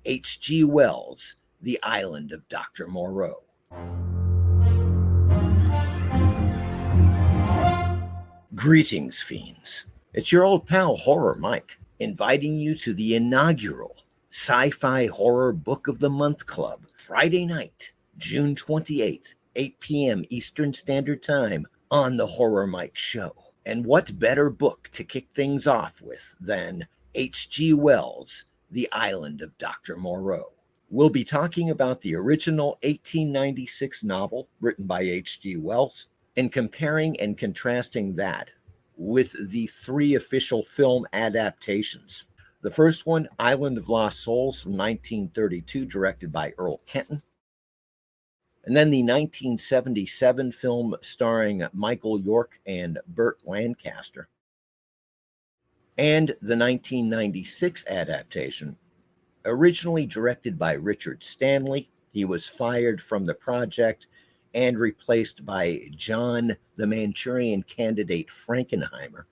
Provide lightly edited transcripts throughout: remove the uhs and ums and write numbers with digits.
H.G. Wells' The Island of Doctor Moreau. Greetings, fiends. It's your old pal Horror Mike, inviting you to the inaugural Sci-Fi Horror Book of the Month Club, Friday night, June 28th, 8 p.m. Eastern Standard Time on The Horror Mike Show. And what better book to kick things off with than H.G. Wells' The Island of Doctor Moreau? We'll be talking about the original 1896 novel written by H.G. Wells and comparing and contrasting that with the 3 official film adaptations. The first one, Island of Lost Souls from 1932, directed by Earl Kenton. And then the 1977 film starring Michael York and Burt Lancaster. And the 1996 adaptation, originally directed by Richard Stanley. He was fired from the project and replaced by John the Manchurian Candidate Frankenheimer,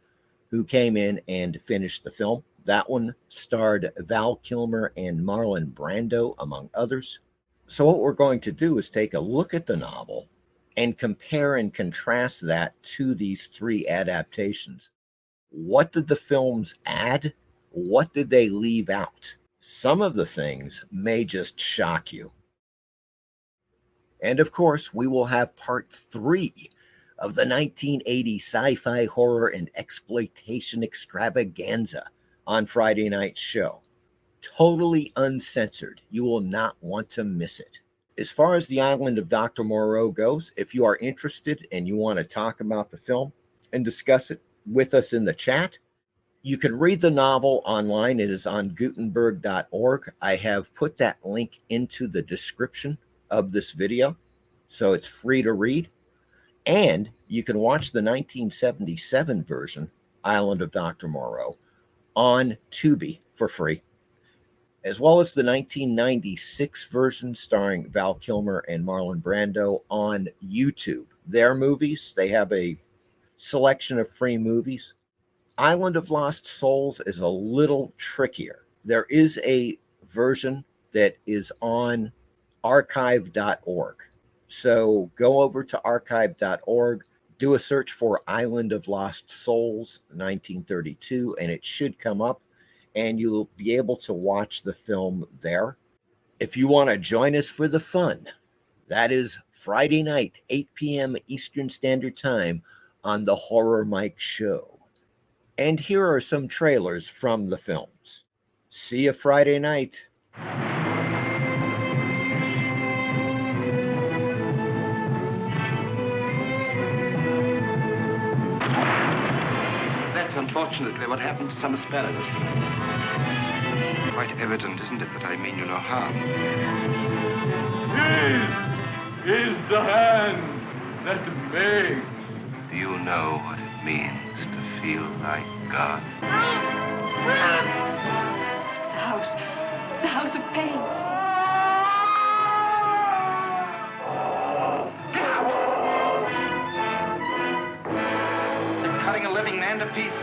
who came in and finished the film. That one starred Val Kilmer and Marlon Brando, among others. So what we're going to do is take a look at the novel and compare and contrast that to these 3 adaptations. What did the films add? What did they leave out? Some of the things may just shock you. And of course, we will have part 3 of the 1980 sci-fi horror and exploitation extravaganza on Friday night's show. Totally uncensored. You will not want to miss it. As far as the Island of Dr. Moreau goes, if you are interested and you want to talk about the film and discuss it with us in the chat, you can read the novel online. It is on Gutenberg.org. I have put that link into the description of this video, so it's free to read. And you can watch the 1977 version, Island of Dr. Moreau, on TUBI for free, as well as the 1996 version starring Val Kilmer and Marlon Brando on YouTube. Their movies, they have a selection of free movies. Island of Lost Souls is a little trickier. There is a version that is on archive.org. So go over to archive.org, do a search for Island of Lost Souls 1932, and it should come up, and you'll be able to watch the film there. If you want to join us for the fun, that is Friday night, 8 p.m. Eastern Standard Time on The Horror Mike Show. And here are some trailers from the films. See you Friday night. That's unfortunately what happened to some asparagus. Quite evident, isn't it, that I mean you no harm? His is the hand that makes. Do you know what it means to feel like God? The house of pain. They're cutting a living man to pieces.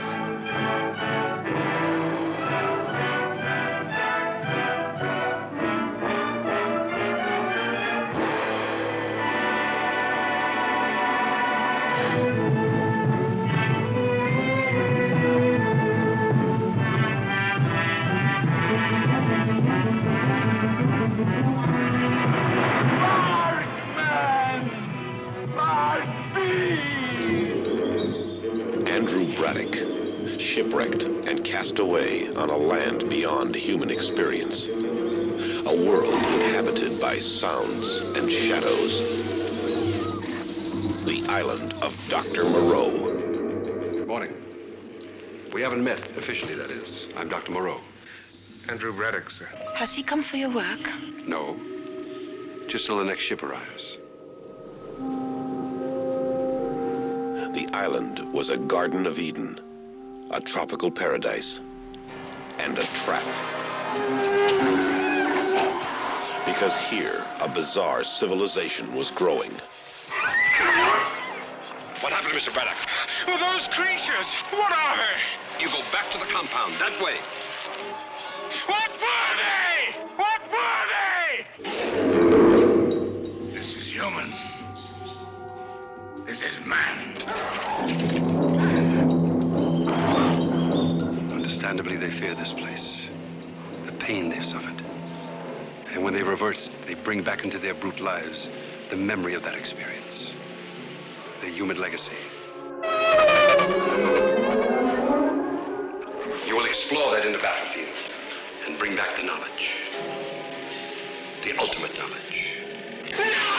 Shipwrecked and cast away on a land beyond human experience. A world inhabited by sounds and shadows. The Island of Dr. Moreau. Good morning. We haven't met, officially, that is. I'm Dr. Moreau. Andrew Braddock, sir. Has he come for your work? No. Just till the next ship arrives. The island was a Garden of Eden, a tropical paradise, and a trap. Because here, a bizarre civilization was growing. What happened, Mr. Braddock? Well, those creatures, what are they? You go back to the compound, that way. What were they? What This is man. Understandably, they fear this place. The pain they've suffered. And when they revert, they bring back into their brute lives the memory of that experience. Their human legacy. You will explore that in the battlefield and bring back the knowledge. The ultimate knowledge. No!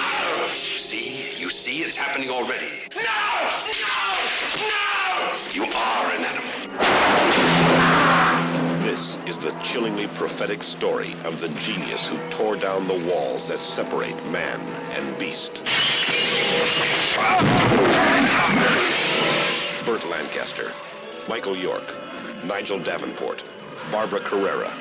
You see, it's happening already. No! No! No! You are an animal. This is the chillingly prophetic story of the genius who tore down the walls that separate man and beast. Burt Lancaster, Michael York, Nigel Davenport, Barbara Carrera,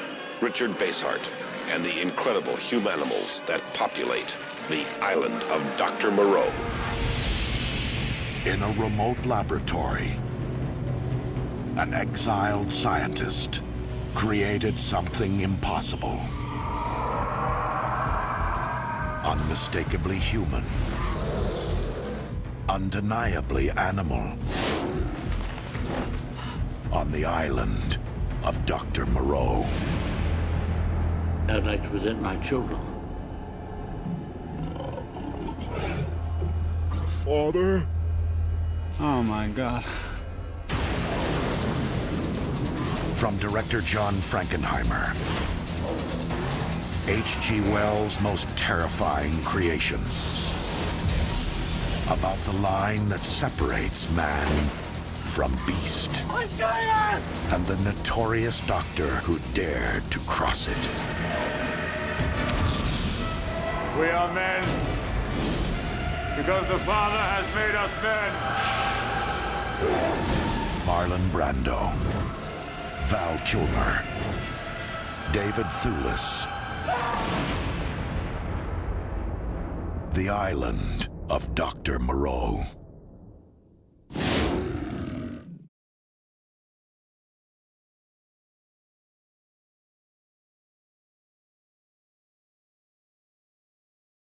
Richard Basehart, and the incredible humanimals that populate the Island of Dr. Moreau. In a remote laboratory, an exiled scientist created something impossible. Unmistakably human. Undeniably animal. On the island of Dr. Moreau. I'd like to present my children. Father? Oh my God. From director John Frankenheimer. H.G. Wells' most terrifying creation. About the line that separates man from beast. What's going on? And the notorious doctor who dared to cross it. We are men because the Father has made us men. Marlon Brando. Val Kilmer. David Thewlis. The Island of Dr. Moreau.